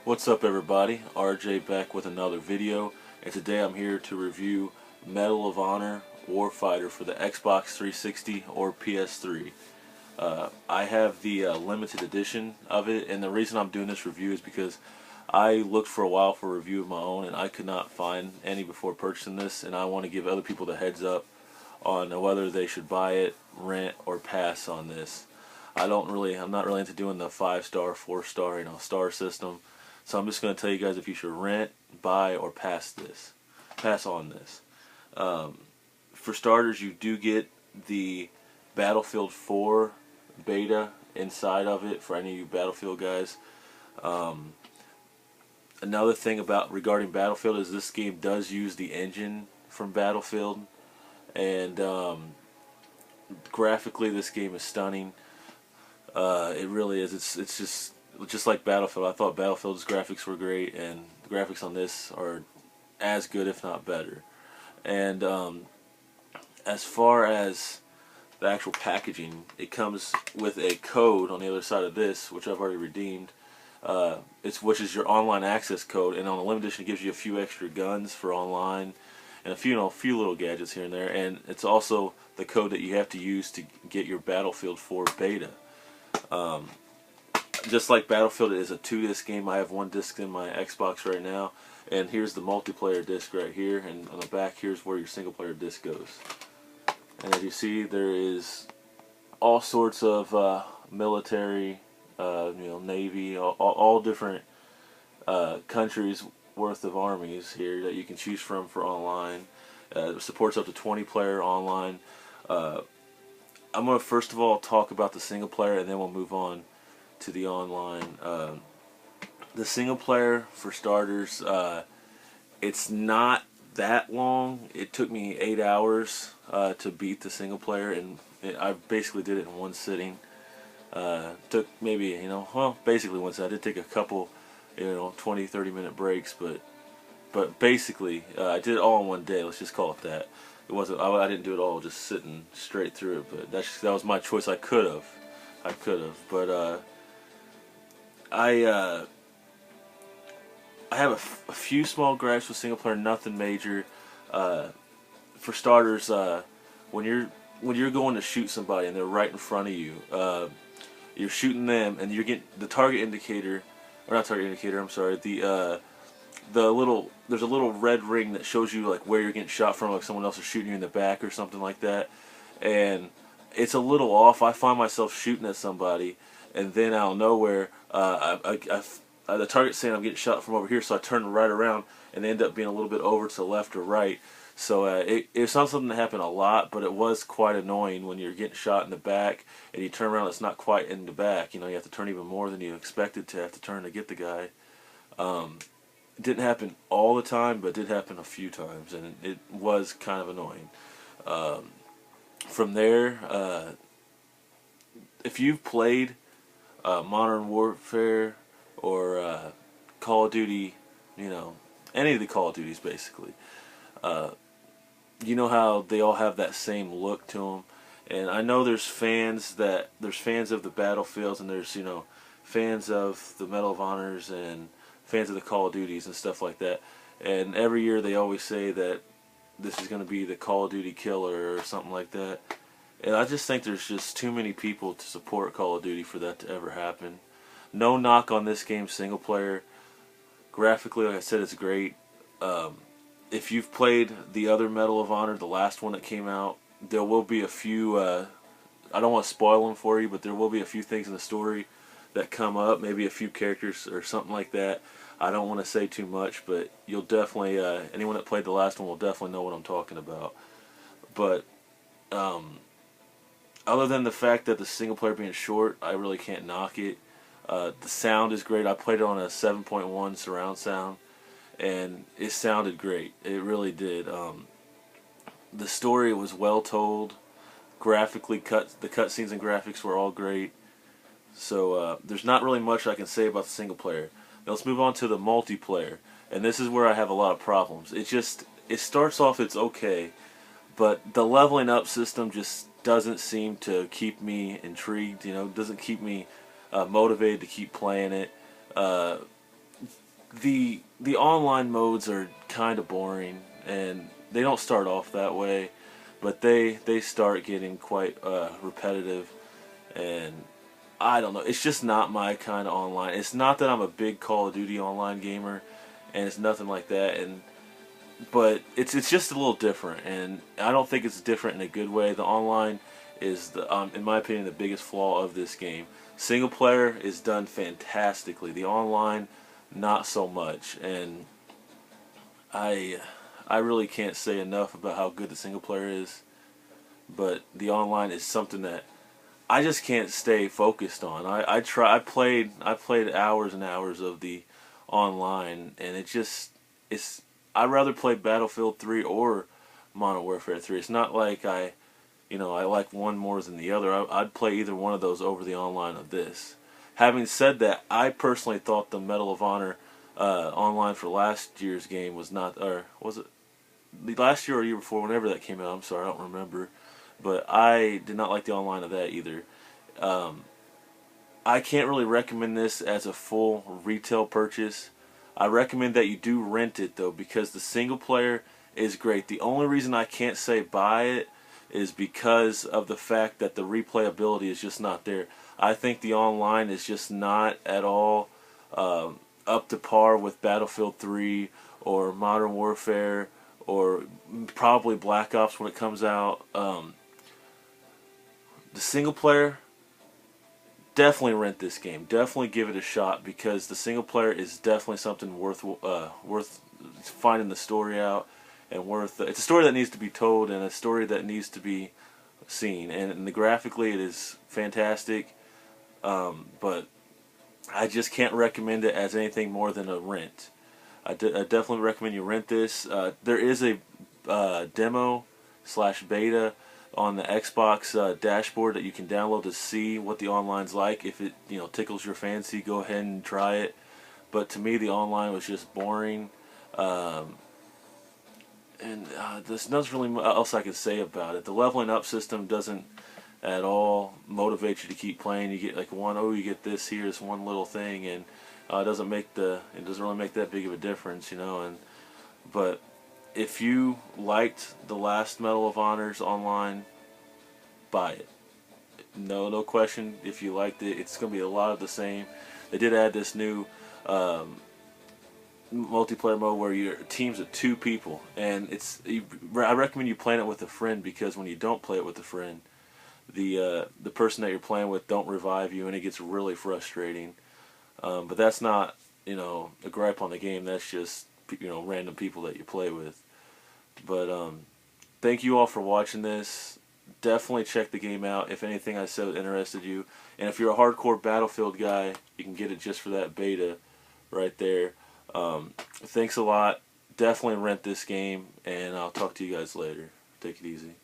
What's up everybody, RJ back with another video, and today I'm here to review Medal of Honor Warfighter for the Xbox 360 or PS3. I have the limited edition of it, and the reason I'm doing this review is because I looked for a while for a review of my own and I could not find any before purchasing this, and I want to give other people the heads up on whether they should buy it, rent, or pass on this. I'm not really into doing the 5-star, 4-star, star system. So I'm just going to tell you guys if you should rent, buy, or pass on this. For starters, you do get the Battlefield 4 beta inside of it for any of you Battlefield guys. Another thing regarding Battlefield is this game does use the engine from Battlefield, and graphically this game is stunning. It really is. It's just like Battlefield. I thought Battlefield's graphics were great, and the graphics on this are as good, if not better. And as far as the actual packaging, it comes with a code on the other side of this, which I've already redeemed. Which is your online access code, and on the limited edition it gives you a few extra guns for online, and a few little gadgets here and there. And it's also the code that you have to use to get your Battlefield 4 beta. Just like Battlefield, it is a 2-disc game. I have 1 disc in my Xbox right now, and here's the multiplayer disc right here, and on the back here's where your single player disc goes. And as you see, there is all sorts of military, Navy, all different countries worth of armies here that you can choose from for online. It supports up to 20-player online. I'm going to first of all talk about the single player, and then we'll move on to the online. The single player, for starters, it's not that long. It took me 8 hours to beat the single player, and I basically did it in one sitting. Took maybe, basically one sitting. I did take a couple, 20-30 minute breaks, but basically I did it all in one day. Let's just call it that. It wasn't. I didn't do it all just sitting straight through it, but that was my choice. I could have, but I have a few small gripes with single player, nothing major. For starters, when you're going to shoot somebody and they're right in front of you, you're shooting them, and you're getting the target indicator, or not target indicator. I'm sorry. There's a little red ring that shows you like where you're getting shot from, like someone else is shooting you in the back or something like that, and it's a little off. I find myself shooting at somebody, and then out of nowhere, the target's saying I'm getting shot from over here, so I turn right around and end up being a little bit over to the left or right. So it's not something that happened a lot, but it was quite annoying when you're getting shot in the back and you turn around, it's not quite in the back. You have to turn even more than you expected to have to turn to get the guy. It didn't happen all the time, but it did happen a few times, and it was kind of annoying. From there, if you've played Modern Warfare or Call of Duty, any of the Call of Duties basically, you know how they all have that same look to them. And I know there's fans of the Battlefields, and there's fans of the Medal of Honors, and fans of the Call of Duties and stuff like that. And every year they always say that this is going to be the Call of Duty killer or something like that. And I just think there's just too many people to support Call of Duty for that to ever happen. No knock on this game single player. Graphically, like I said, it's great. If you've played the other Medal of Honor, the last one that came out, there will be a few, I don't want to spoil them for you, but there will be a few things in the story that come up, maybe a few characters or something like that. I don't want to say too much, but you'll definitely, anyone that played the last one will definitely know what I'm talking about. But other than the fact that the single player being short, I really can't knock it. The sound is great. I played it on a 7.1 surround sound, and it sounded great. It really did. The story was well told. Graphically, the cutscenes and graphics were all great. So there's not really much I can say about the single player. Now let's move on to the multiplayer, and this is where I have a lot of problems. It starts off, it's okay, but the leveling up system just doesn't seem to keep me intrigued. Doesn't keep me motivated to keep playing it. the online modes are kind of boring, and they don't start off that way, but they start getting quite repetitive, and I don't know. It's just not my kind of online. It's not that I'm a big Call of Duty online gamer, and it's nothing like that. But it's just a little different, and I don't think it's different in a good way. The online is in my opinion, the biggest flaw of this game. Single player is done fantastically. The online, not so much, and I I really can't say enough about how good the single player is. But the online is something that I just can't stay focused on. I played hours and hours of the online, and it's I'd rather play Battlefield 3 or Modern Warfare 3. It's not like I like one more than the other. I'd play either one of those over the online of this. Having said that, I personally thought the Medal of Honor online for last year's game was not, or was it the last year or year before, whenever that came out? I'm sorry, I don't remember. But I did not like the online of that either. Um, I can't really recommend this as a full retail purchase. I recommend that you do rent it though, because the single player is great. The only reason I can't say buy it is because of the fact that the replayability is just not there. I think the online is just not at all up to par with Battlefield 3 or Modern Warfare or probably Black Ops when it comes out. The single player, definitely rent this game. Definitely give it a shot, because the single player is definitely something worth finding the story out, and worth. It's a story that needs to be told, and a story that needs to be seen. And graphically, it is fantastic. But I just can't recommend it as anything more than a rent. I definitely recommend you rent this. There is a demo / beta on the Xbox dashboard that you can download to see what the online's like. If it tickles your fancy, go ahead and try it. But to me, the online was just boring, and there's nothing really else I can say about it. The leveling up system doesn't at all motivate you to keep playing. You get like you get this here, this one little thing, and it doesn't really make that big of a difference, but if you liked the last Medal of Honors online, buy it. No question. If you liked it, it's going to be a lot of the same. They did add this new multiplayer mode where your teams of 2 people, and I recommend you playing it with a friend, because when you don't play it with a friend, the person that you're playing with don't revive you, and it gets really frustrating. But that's not a gripe on the game. That's just random people that you play with. But thank you all for watching this. Definitely check the game out if anything I said interested you. And if you're a hardcore Battlefield guy, you can get it just for that beta right there. Thanks a lot. Definitely rent this game, and I'll talk to you guys later. Take it easy.